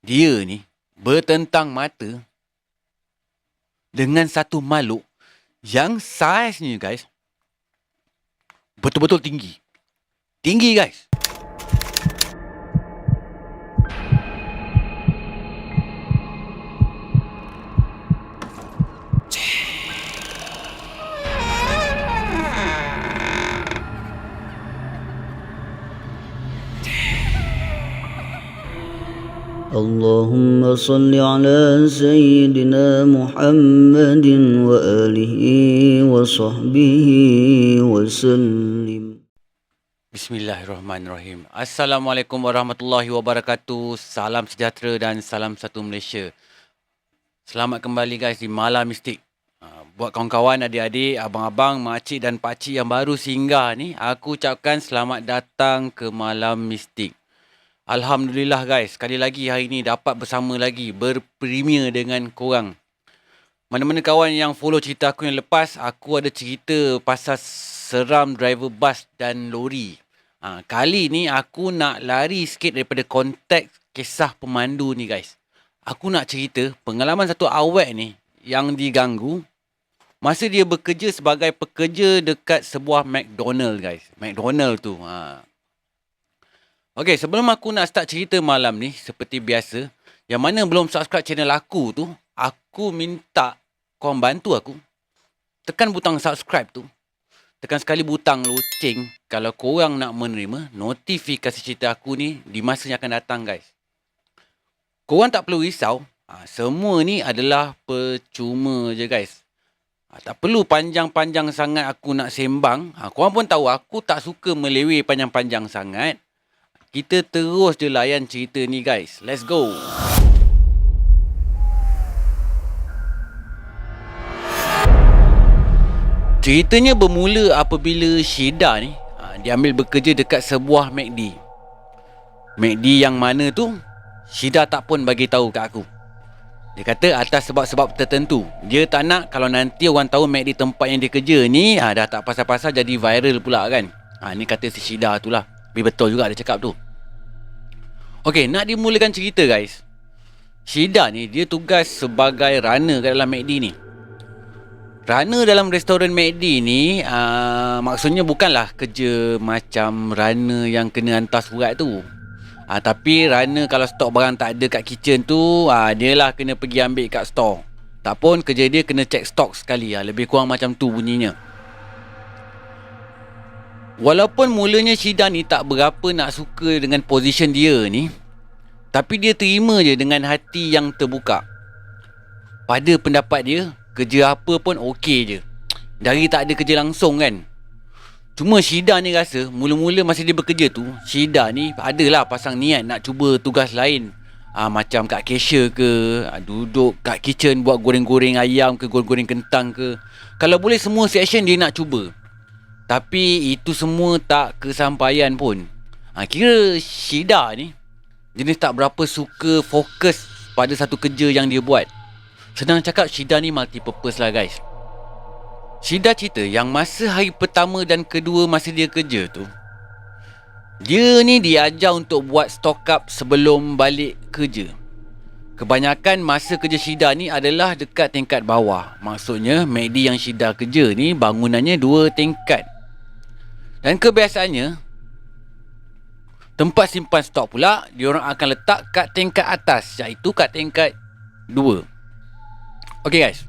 Dia ni bertentang mata dengan satu makhluk yang saiznya guys betul-betul tinggi. Tinggi guys. اللهم صل على سيدنا محمد وآله وصحبه وسلم. Bismillahirrahmanirrahim. Assalamualaikum warahmatullahi wabarakatuh. Salam sejahtera dan salam satu Malaysia. Selamat kembali guys di Malam Mistik. Buat kawan-kawan, adik-adik, abang-abang, makcik dan pakcik yang baru singgah ni, aku ucapkan selamat datang ke Malam Mistik. Alhamdulillah guys, sekali lagi hari ni dapat bersama lagi, berpremier dengan korang. Mana-mana kawan yang follow cerita aku yang lepas, aku ada cerita pasal seram driver bas dan lori. Kali ni aku nak lari sikit daripada konteks kisah pemandu ni guys. Aku nak cerita pengalaman satu awak ni yang diganggu masa dia bekerja sebagai pekerja dekat sebuah McDonald guys. McDonald tu. Okey, sebelum aku nak start cerita malam ni, seperti biasa, yang mana belum subscribe channel aku tu, aku minta korang bantu aku. Tekan butang subscribe tu. Tekan sekali butang loceng kalau korang nak menerima notifikasi cerita aku ni di masa yang akan datang guys. Korang tak perlu risau, semua ni adalah percuma je guys. Tak perlu panjang-panjang sangat aku nak sembang. Korang pun tahu aku tak suka meleweh panjang-panjang sangat. Kita terus je layan cerita ni guys. Let's go. Ceritanya bermula apabila Syeda ni dia ambil bekerja dekat sebuah McD. McD yang mana tu Syeda tak pun bagi tahu kat aku. Dia kata atas sebab-sebab tertentu. Dia tak nak kalau nanti orang tahu McD tempat yang dia kerja ni dah tak pasal-pasal jadi viral pula kan. Ni kata si Syeda tu lah. Tapi betul juga dia cakap tu. Okey, nak dimulakan cerita guys. Syeda ni dia tugas sebagai runner kat dalam McD ni. Runner dalam restoran McD ni maksudnya bukanlah kerja macam runner yang kena hantar surat tu. Tapi runner kalau stok barang tak ada kat kitchen tu, dia lah kena pergi ambil kat store. Tak pun kerja dia kena check stok sekali. Lebih kurang macam tu bunyinya. Walaupun mulanya Syeda ni tak berapa nak suka dengan position dia ni, tapi dia terima je dengan hati yang terbuka. Pada pendapat dia, kerja apa pun okey je. Dari tak ada kerja langsung kan. Cuma Syeda ni rasa mula-mula masa dia bekerja tu, Syeda ni adalah pasang niat nak cuba tugas lain. Macam kat cashier ke, duduk kat kitchen buat goreng-goreng ayam ke, goreng-goreng kentang ke. Kalau boleh semua section dia nak cuba. Tapi itu semua tak kesampaian pun. Kira Syeda ni jenis tak berapa suka fokus pada satu kerja yang dia buat. Senang cakap, Syeda ni multi-purpose lah guys. Syeda cerita yang masa hari pertama dan kedua masa dia kerja tu, dia ni diajar untuk buat stock up sebelum balik kerja. Kebanyakan masa kerja Syeda ni adalah dekat tingkat bawah. Maksudnya McD yang Syeda kerja ni bangunannya 2 tingkat. Dan kebiasaannya, tempat simpan stok pula diorang akan letak kat tingkat atas, iaitu kat tingkat 2. Okey guys.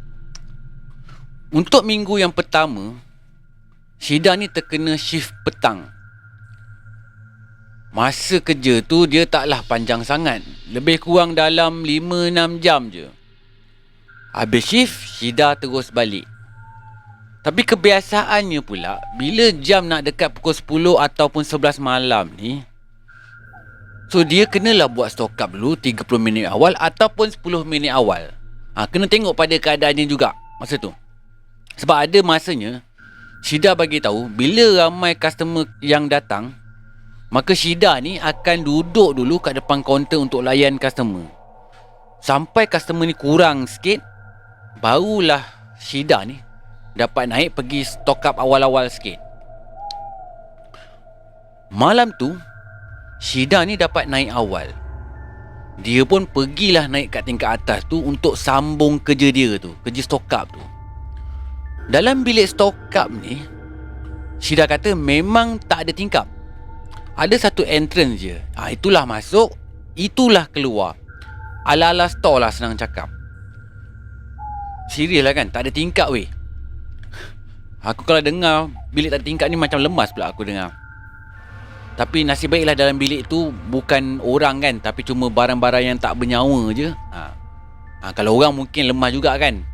Untuk minggu yang pertama, Syeda ni terkena shift petang. Masa kerja tu dia taklah panjang sangat. Lebih kurang dalam 5-6 jam je. Habis shift, Syeda terus balik. Tapi kebiasaannya pula, bila jam nak dekat pukul 10 ataupun 11 malam ni, so dia kenalah buat stock up dulu 30 minit awal ataupun 10 minit awal. Kena tengok pada keadaannya juga masa tu. Sebab ada masanya Syeda bagi tahu bila ramai customer yang datang, maka Syeda ni akan duduk dulu kat depan kaunter untuk layan customer. Sampai customer ni kurang sikit, barulah Syeda ni dapat naik pergi stock up awal-awal sikit. Malam tu Syeda ni dapat naik awal. dia pun pergilah naik kat tingkat atas tu untuk sambung kerja dia tu, kerja stock up tu. Dalam bilik stock up ni, Syida kata memang tak ada tingkap. Ada satu entrance je. Itulah masuk, itulah keluar. Ala-ala store lah, senang cakap. Serius lah kan, tak ada tingkap weh. Aku kalau dengar bilik tak ada tingkap ni macam lemas pula aku dengar. Tapi nasib baiklah dalam bilik tu bukan orang kan, tapi cuma barang-barang yang tak bernyawa je. Kalau orang mungkin lemah juga kan.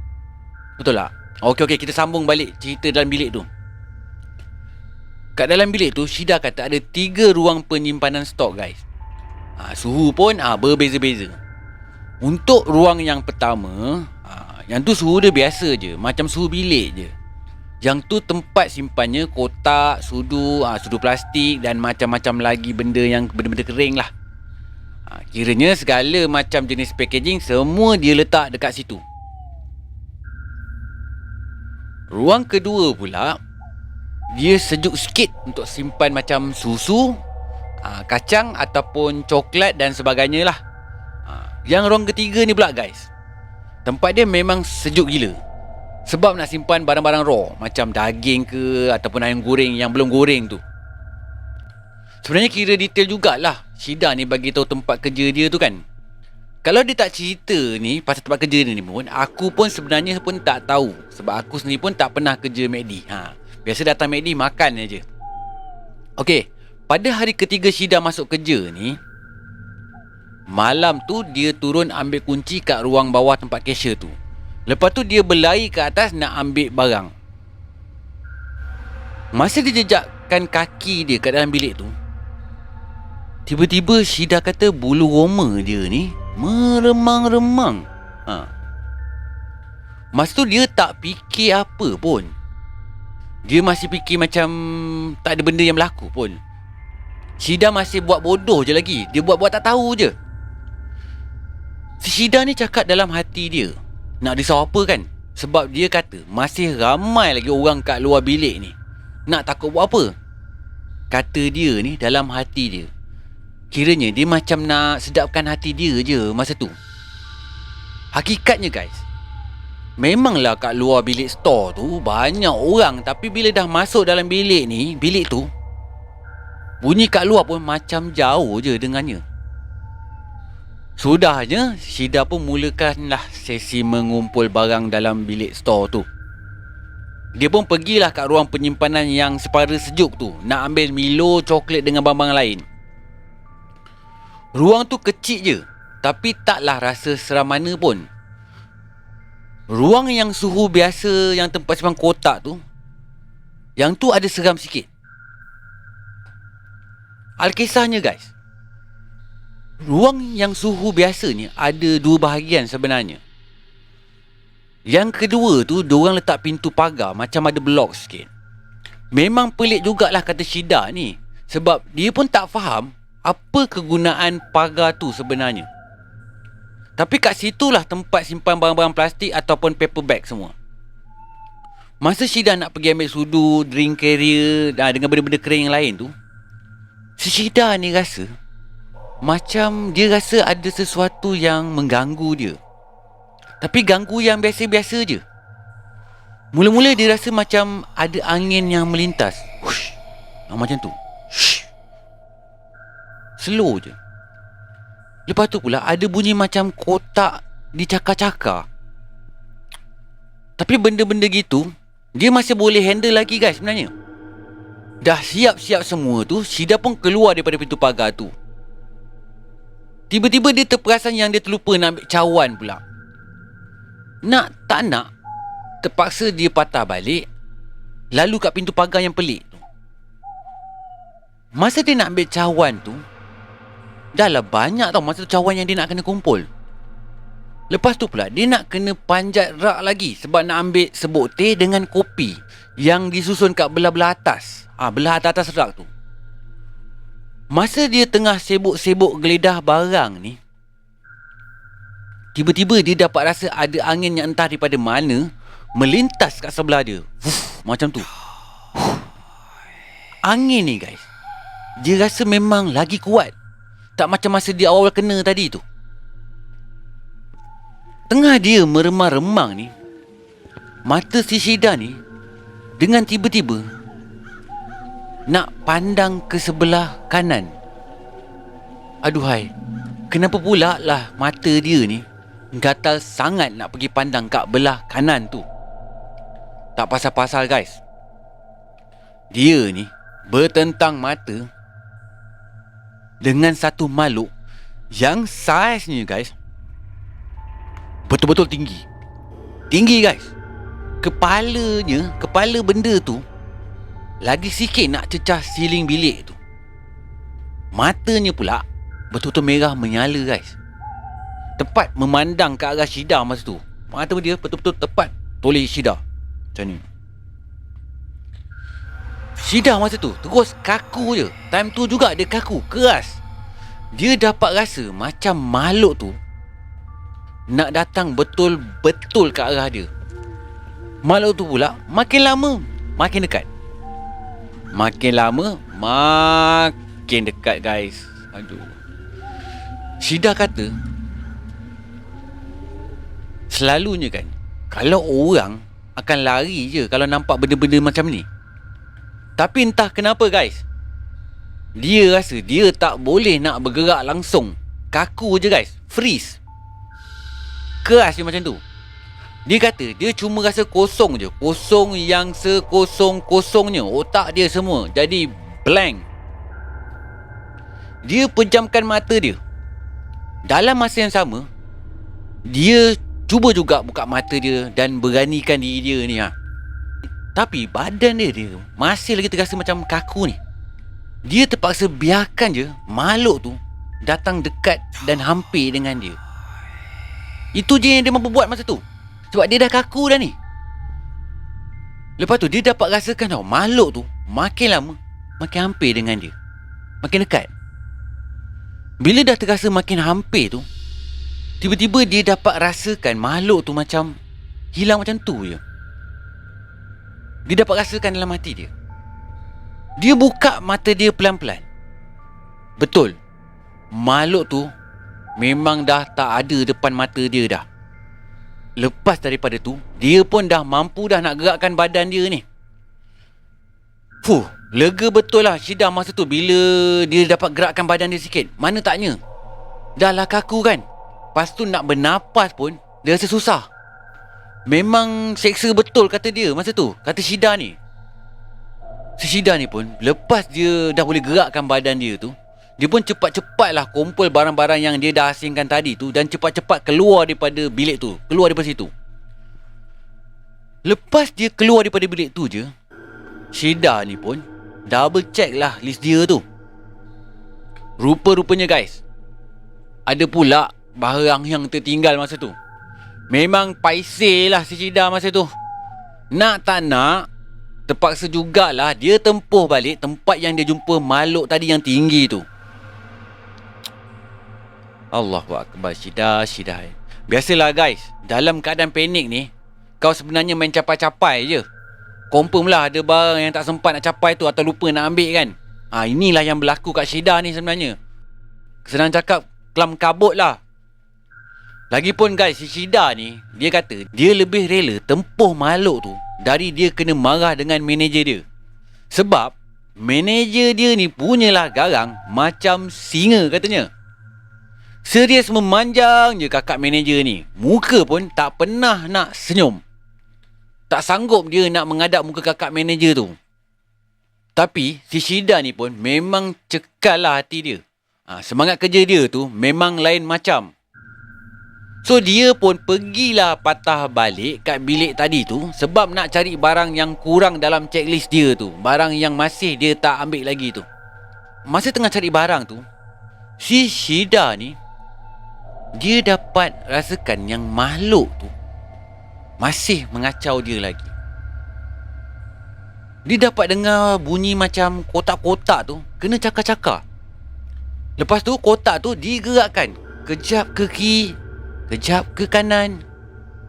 Betul tak? Okey, kita sambung balik cerita dalam bilik tu. Kat dalam bilik tu, Syida kata ada 3 ruang penyimpanan stok guys. Suhu pun berbeza-beza. Untuk ruang yang pertama, yang tu suhu dia biasa je, macam suhu bilik je. Yang tu tempat simpannya kotak, sudu plastik dan macam-macam lagi benda-benda kering lah. Kiranya segala macam jenis packaging semua dia letak dekat situ. Ruang kedua pula, dia sejuk sikit untuk simpan macam susu, kacang ataupun coklat dan sebagainya lah. Yang ruang ketiga ni pula guys, tempat dia memang sejuk gila. Sebab nak simpan barang-barang raw, macam daging ke ataupun ayam goreng yang belum goreng tu. Sebenarnya kira detail jugalah Syida ni bagi tahu tempat kerja dia tu kan. Kalau dia tak cerita ni pasal tempat kerja dia ni pun, aku pun sebenarnya pun tak tahu. Sebab aku sendiri pun tak pernah kerja McD. Biasa datang McD makan je. Okey, pada hari ketiga Syida masuk kerja ni, malam tu dia turun ambil kunci kat ruang bawah tempat cashier tu. Lepas tu dia berlari ke atas nak ambil barang. Masa dia jejakkan kaki dia kat dalam bilik tu, tiba-tiba Syida kata bulu roma dia ni meremang-remang. Masa tu dia tak fikir apa pun. Dia masih fikir macam tak ada benda yang berlaku pun. Syida masih buat bodoh je lagi. Dia buat-buat tak tahu je. Si Syida ni cakap dalam hati dia, nak risau apa kan? Sebab dia kata masih ramai lagi orang kat luar bilik ni. Nak takut buat apa? Kata dia ni dalam hati dia, kiranya dia macam nak sedapkan hati dia je masa tu. Hakikatnya guys, memanglah kat luar bilik store tu banyak orang. Tapi bila dah masuk dalam bilik ni, bilik tu, bunyi kat luar pun macam jauh je dengannya. Sudahnya Syida pun mulakanlah sesi mengumpul barang dalam bilik store tu. Dia pun pergilah kat ruang penyimpanan yang separa sejuk tu, nak ambil Milo, coklat dengan barang-barang lain. Ruang tu kecil je, tapi taklah rasa seram mana pun. Ruang yang suhu biasa, yang tempat simpan kotak tu, yang tu ada seram sikit. Alkisahnya guys, ruang yang suhu biasa ni ada 2 bahagian sebenarnya. Yang kedua tu, diorang letak pintu pagar macam ada blok sikit. Memang pelik jugalah kata Syida ni, sebab dia pun tak faham apa kegunaan pagar tu sebenarnya. Tapi kat situlah tempat simpan barang-barang plastik ataupun paper bag semua. Masa Syida nak pergi ambil sudu, drink carrier dengan benda-benda kering yang lain tu, si Syida ni rasa macam dia rasa ada sesuatu yang mengganggu dia. Tapi ganggu yang biasa-biasa je. Mula-mula dia rasa macam ada angin yang melintas. Hush, macam tu. Shh. Slow je. Lepas tu pula ada bunyi macam kotak dicakar-cakar. Tapi benda-benda gitu dia masih boleh handle lagi guys sebenarnya. Dah siap-siap semua tu, Syida pun keluar daripada pintu pagar tu. Tiba-tiba dia terperasan yang dia terlupa nak ambil cawan pula. Nak tak nak, terpaksa dia patah balik, lalu kat pintu pagar yang pelik tu. Masa dia nak ambil cawan tu, dah lah banyak tau masa tu cawan yang dia nak kena kumpul. Lepas tu pula dia nak kena panjat rak lagi sebab nak ambil sebut teh dengan kopi yang disusun kat belah-belah atas. Belah atas rak tu. Masa dia tengah sibuk-sibuk geledah barang ni, tiba-tiba dia dapat rasa ada angin yang entah daripada mana melintas kat sebelah dia. Macam tu. Angin ni guys, dia rasa memang lagi kuat. Tak macam masa dia awal kena tadi tu. Tengah dia meremang-remang ni, mata si Syida ni dengan tiba-tiba nak pandang ke sebelah kanan. Aduhai, kenapa pula lah mata dia ni gatal sangat nak pergi pandang kat belah kanan tu? Tak pasal-pasal guys, dia ni bertentang mata dengan satu makhluk yang saiznya guys betul-betul tinggi. Tinggi guys. Kepala benda tu lagi sikit nak cecah siling bilik tu. Matanya pula betul-betul merah menyala guys. Tepat memandang ke arah Syida masa tu. Mata dia betul-betul tepat toleh Syida. Macam ni. Syida masa tu terus kaku je. Time tu juga dia kaku, keras. Dia dapat rasa macam makhluk tu nak datang betul-betul ke arah dia. Makhluk tu pula makin lama makin dekat. Makin lama makin dekat guys. Aduh. Syida kata, selalunya kan, kalau orang akan lari je kalau nampak benda-benda macam ni. Tapi entah kenapa guys, dia rasa dia tak boleh nak bergerak langsung. Kaku je guys. Freeze. Keras je macam tu. Dia kata dia cuma rasa kosong je. Kosong yang sekosong-kosongnya. Otak dia semua jadi blank. Dia pejamkan mata dia. Dalam masa yang sama, dia cuba juga buka mata dia dan beranikan diri dia ni. Tapi badan dia masih lagi terasa macam kaku ni. Dia terpaksa biarkan je makhluk tu datang dekat dan hampir dengan dia. Itu je yang dia mampu buat masa tu. Sebab dia dah kaku dah ni. Lepas tu dia dapat rasakan tau, makhluk tu makin lama makin hampir dengan dia. Makin dekat. Bila dah terasa makin hampir tu, tiba-tiba dia dapat rasakan makhluk tu macam hilang macam tu je. Dia dapat rasakan dalam hati dia. Dia buka mata dia pelan-pelan. Betul, makhluk tu memang dah tak ada depan mata dia dah. Lepas daripada tu, dia pun dah mampu dah nak gerakkan badan dia ni. Lega betul lah Syida masa tu bila dia dapat gerakkan badan dia sikit. Mana taknya, dah lah kaku kan. Lepas tu nak bernapas pun dia rasa susah. Memang seksa betul kata dia masa tu, kata Syida ni. Si Syida ni pun lepas dia dah boleh gerakkan badan dia tu, dia pun cepat-cepatlah kumpul barang-barang yang dia dah asingkan tadi tu dan cepat-cepat keluar daripada bilik tu, keluar daripada situ. Lepas dia keluar daripada bilik tu je, Syida ni pun double check lah list dia tu. Rupa-rupanya guys, ada pula barang yang tertinggal masa tu. Memang paiseh lah si Syida masa tu. Nak tak nak, terpaksa jugalah dia tempuh balik tempat yang dia jumpa makhluk tadi yang tinggi tu. Allahu Akbar. Syida. Biasalah guys, dalam keadaan panik ni, kau sebenarnya main capai-capai je. Confirm lah ada barang yang tak sempat nak capai tu atau lupa nak ambil kan. Inilah yang berlaku kat Syida ni sebenarnya. Senang cakap, kelam kabut lah. Lagipun guys, si Syida ni, dia kata dia lebih rela tempuh makhluk tu dari dia kena marah dengan manager dia. Sebab manager dia ni punyalah garang macam singa katanya. Serius memanjang je kakak manager ni. Muka pun tak pernah nak senyum. Tak sanggup dia nak mengadap muka kakak manager tu. Tapi si Syida ni pun memang cekal lah hati dia. Semangat kerja dia tu memang lain macam. So dia pun pergilah patah balik kat bilik tadi tu sebab nak cari barang yang kurang dalam checklist dia tu. Barang yang masih dia tak ambil lagi tu. Masa tengah cari barang tu, si Syida ni, dia dapat rasakan yang makhluk tu masih mengacau dia lagi. Dia dapat dengar bunyi macam kotak-kotak tu kena cakar-cakar. Lepas tu kotak tu digerakkan. Kejap ke kiri, kejap ke kanan,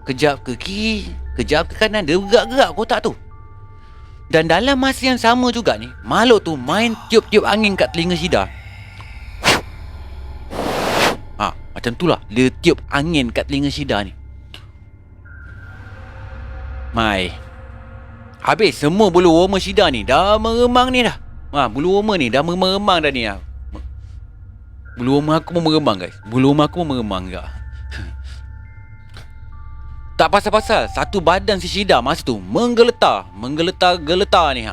kejap ke kiri, kejap ke kanan. Dia bergerak-gerak kotak tu. Dan dalam masa yang sama juga ni, makhluk tu main tiup-tiup angin kat telinga Syida. Macam tu lah dia tiup angin kat telinga Syida ni. Mai. Habis semua bulu roma Syida ni dah meremang ni dah. Bulu roma ni dah meremang dah ni. Bulu roma aku pun meremang guys. Bulu roma aku pun meremang juga. Tak pasal-pasal satu badan si Syida masa tu menggeletar ni.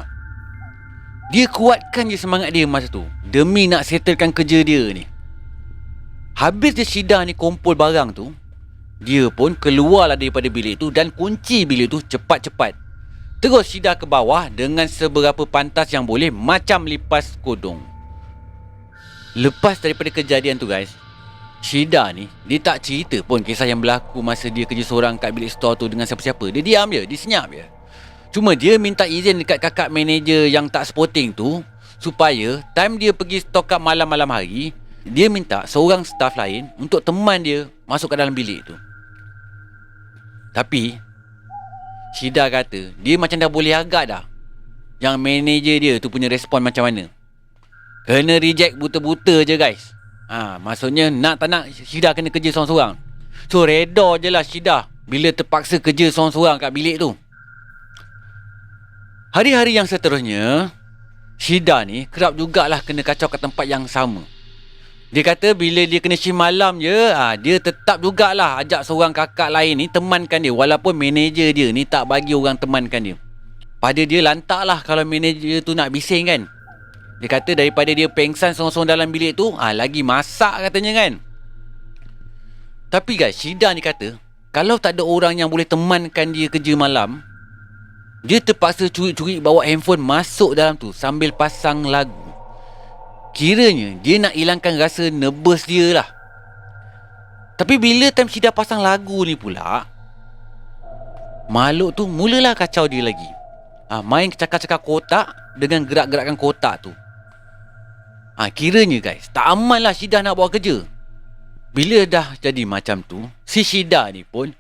Dia kuatkan je semangat dia masa tu demi nak settlekan kerja dia ni. Habis dia Syida ni kumpul barang tu, dia pun keluarlah daripada bilik tu dan kunci bilik tu cepat-cepat. Terus Syida ke bawah dengan seberapa pantas yang boleh macam lipas kodong. Lepas daripada kejadian tu guys, Syida ni dia tak cerita pun kisah yang berlaku masa dia kerja seorang kat bilik store tu dengan siapa-siapa. Dia diam je, dia senyap je. Cuma dia minta izin dekat kakak manager yang tak sporting tu supaya time dia pergi stock up malam-malam hari, dia minta seorang staff lain untuk teman dia masuk ke dalam bilik tu. Tapi Syida kata dia macam dah boleh agak dah yang manager dia tu punya respon macam mana. Kena reject buta-buta je guys. Maksudnya nak tak nak Syida kena kerja seorang-seorang. So reda je lah Syida bila terpaksa kerja seorang-seorang kat bilik tu. Hari-hari yang seterusnya, Syida ni kerap jugalah kena kacau kat tempat yang sama. Dia kata bila dia kena shift malam je, dia tetap jugalah ajak seorang kakak lain ni temankan dia. Walaupun manager dia ni tak bagi orang temankan dia. Pada dia lantak lah kalau manager tu nak bising kan. Dia kata daripada dia pengsan seorang-seorang dalam bilik tu, lagi masak katanya kan. Tapi guys, Syida ni kata kalau tak ada orang yang boleh temankan dia kerja malam, dia terpaksa curi-curi bawa handphone masuk dalam tu sambil pasang lagu. Kiranya dia nak hilangkan rasa nervous dia lah. Tapi bila time Syida pasang lagu ni pula, makhluk tu mulalah kacau dia lagi. Main cakap-cakap kotak dengan gerak-gerakan kotak tu. Kiranya guys, tak aman lah Syida nak buat kerja. Bila dah jadi macam tu, si Syida ni pun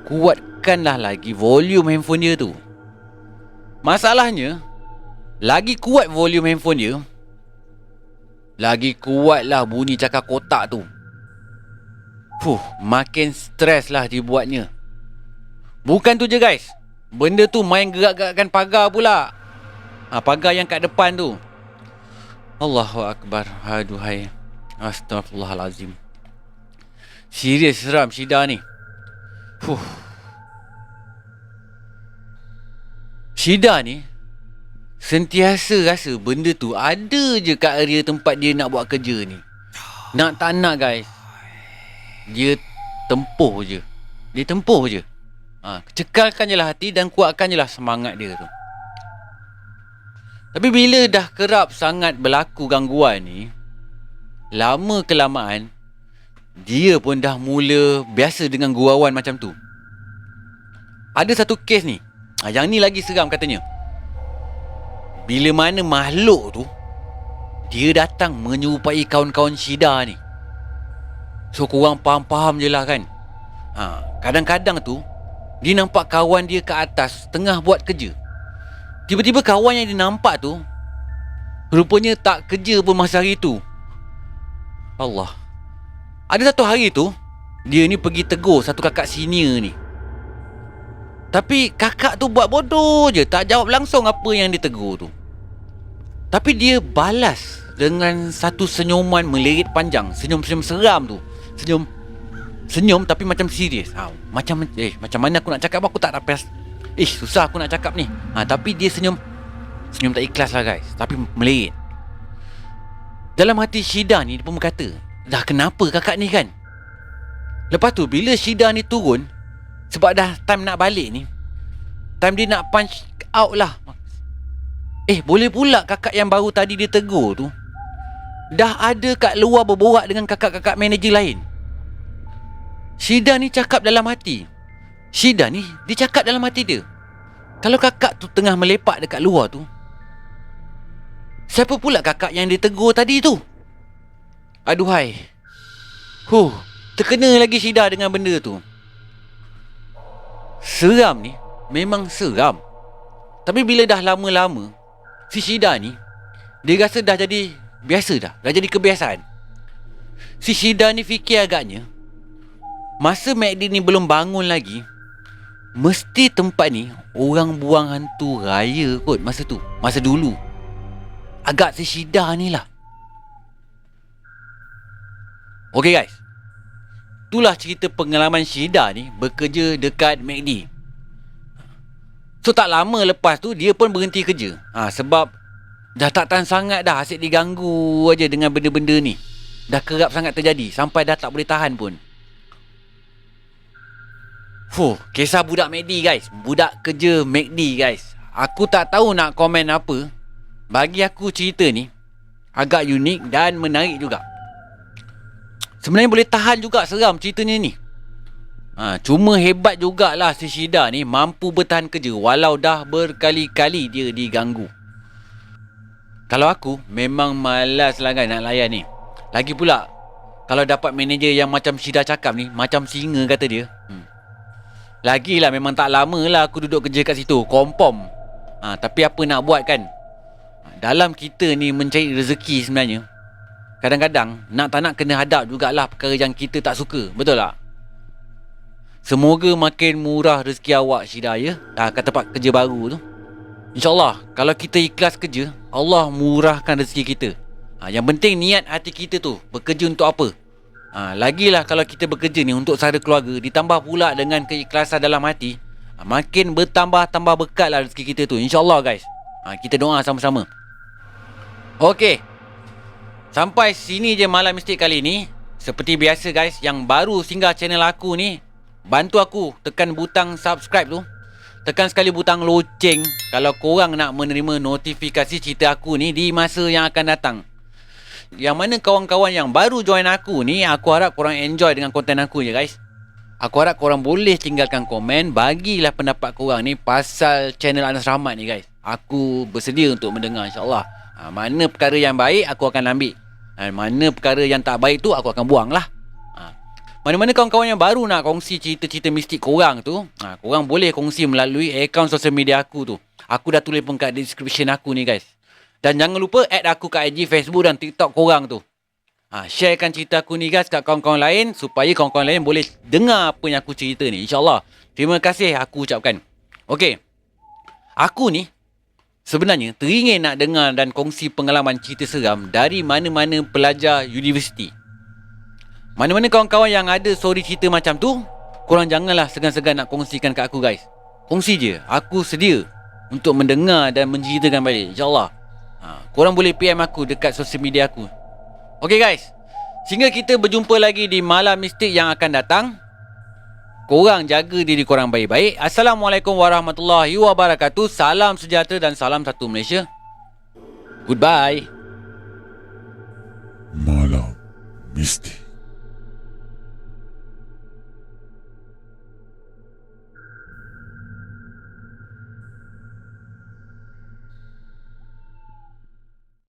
kuatkanlah lagi volume handphone dia tu. Masalahnya, lagi kuat volume handphone dia, lagi kuatlah bunyi cakap kotak tu. Makin stres lah dibuatnya. Bukan tu je guys, benda tu main gerak-gerakkan pagar pula. Pagar yang kat depan tu. Allahu Akbar. Aduhai. Astaghfirullahalazim. Serius seram Syida ni. Syida ni sentiasa rasa benda tu ada je kat area tempat dia nak buat kerja ni. Nak tak nak guys, dia tempuh je. Dia tempuh je. Cekalkan je lah hati dan kuatkan je lah semangat dia tu. Tapi bila dah kerap sangat berlaku gangguan ni, lama kelamaan dia pun dah mula biasa dengan gurauan macam tu. Ada satu kes ni, yang ni lagi seram katanya. Bila mana makhluk tu dia datang menyerupai kawan-kawan Syida ni. So korang faham-faham je lah kan. Kadang-kadang tu dia nampak kawan dia ke atas tengah buat kerja. Tiba-tiba kawan yang dia nampak tu rupanya tak kerja pun masa hari tu. Allah. Ada satu hari tu dia ni pergi tegur satu kakak senior ni. Tapi kakak tu buat bodoh je, tak jawab langsung apa yang dia tegur tu. Tapi dia balas dengan satu senyuman melirit panjang. Senyum-senyum seram tu. Senyum tapi macam serius. Macam mana aku nak cakap, aku tak dapat. Susah aku nak cakap ni. Tapi dia senyum tak ikhlas lah guys, tapi melirit. Dalam hati Syida ni dia pun berkata, dah kenapa kakak ni kan. Lepas tu bila Syida ni turun, sebab dah time nak balik ni, time dia nak punch out lah. Boleh pula kakak yang baru tadi dia tegur tu dah ada kat luar berborak dengan kakak-kakak manager lain. Syida ni cakap dalam hati. Syida ni dia cakap dalam hati dia, kalau kakak tu tengah melepak dekat luar tu, siapa pula kakak yang dia tegur tadi tu? Aduhai. Terkena lagi Syida dengan benda tu. Seram ni, memang seram. Tapi bila dah lama-lama, si Syida ni dia rasa dah jadi biasa dah jadi kebiasaan. Si Syida ni fikir agaknya, masa MACD ni belum bangun lagi, Mesti tempat ni orang buang hantu raya kot masa tu. Masa dulu. Agak sesyidah ni lah. Okay guys, itulah cerita pengalaman Syida ni bekerja dekat McD. So tak lama lepas tu dia pun berhenti kerja. Sebab dah tak tahan sangat dah, asyik diganggu aja dengan benda-benda ni. Dah kerap sangat terjadi sampai dah tak boleh tahan pun. Kisah budak McD guys. Budak kerja McD guys. Aku tak tahu nak komen apa. Bagi aku cerita ni agak unik dan menarik juga. Sebenarnya boleh tahan juga seram ceritanya ni. Cuma hebat jugalah si Syida ni mampu bertahan kerja walau dah berkali-kali dia diganggu. Kalau aku memang malas lah kan nak layan ni. Lagi pula kalau dapat manager yang macam Syida cakap ni, macam singa kata dia. Lagilah memang tak lama lah aku duduk kerja kat situ, kompom. Tapi apa nak buat kan? Dalam kita ni mencari rezeki sebenarnya, kadang-kadang nak tak nak kena hadap jugalah perkara yang kita tak suka. Betul tak? Semoga makin murah rezeki awak Syida ya, kat tempat kerja baru tu. InsyaAllah kalau kita ikhlas kerja, Allah murahkan rezeki kita. Yang penting niat hati kita tu bekerja untuk apa. Lagilah kalau kita bekerja ni untuk sara keluarga, ditambah pula dengan keikhlasan dalam hati, makin bertambah-tambah berkat lah rezeki kita tu, InsyaAllah guys. Kita doa sama-sama. Okey, sampai sini je Malam Mistik kali ni. Seperti biasa guys, yang baru singgah channel aku ni, bantu aku tekan butang subscribe tu. Tekan sekali butang loceng kalau korang nak menerima notifikasi cerita aku ni di masa yang akan datang. Yang mana kawan-kawan yang baru join aku ni, aku harap korang enjoy dengan konten aku je guys. Aku harap korang boleh tinggalkan komen, bagilah pendapat korang ni pasal channel Anas Rahmat ni guys. Aku bersedia untuk mendengar insyaAllah. Mana perkara yang baik aku akan ambil, mana perkara yang tak baik tu aku akan buang lah. Mana-mana kawan-kawan yang baru nak kongsi cerita-cerita mistik korang tu, korang boleh kongsi melalui akaun sosial media aku tu. Aku dah tulis pun kat description aku ni guys. Dan jangan lupa add aku kat IG, Facebook dan TikTok korang tu. Sharekan cerita aku ni guys kat kawan-kawan lain, supaya kawan-kawan lain boleh dengar apa yang aku cerita ni, InsyaAllah. Terima kasih aku ucapkan. Okey, aku ni sebenarnya teringin nak dengar dan kongsi pengalaman cerita seram dari mana-mana pelajar universiti. Mana-mana kawan-kawan yang ada story cerita macam tu, korang janganlah segan-segan nak kongsikan kat aku guys. Kongsi je, aku sedia untuk mendengar dan menceritakan balik, InsyaAllah. Korang boleh PM aku dekat sosial media aku. Okey guys, sehingga kita berjumpa lagi di Malam Mistik yang akan datang. Korang jaga diri korang baik-baik. Assalamualaikum warahmatullahi wabarakatuh. Salam sejahtera dan salam satu Malaysia. Goodbye. Malam Mistik.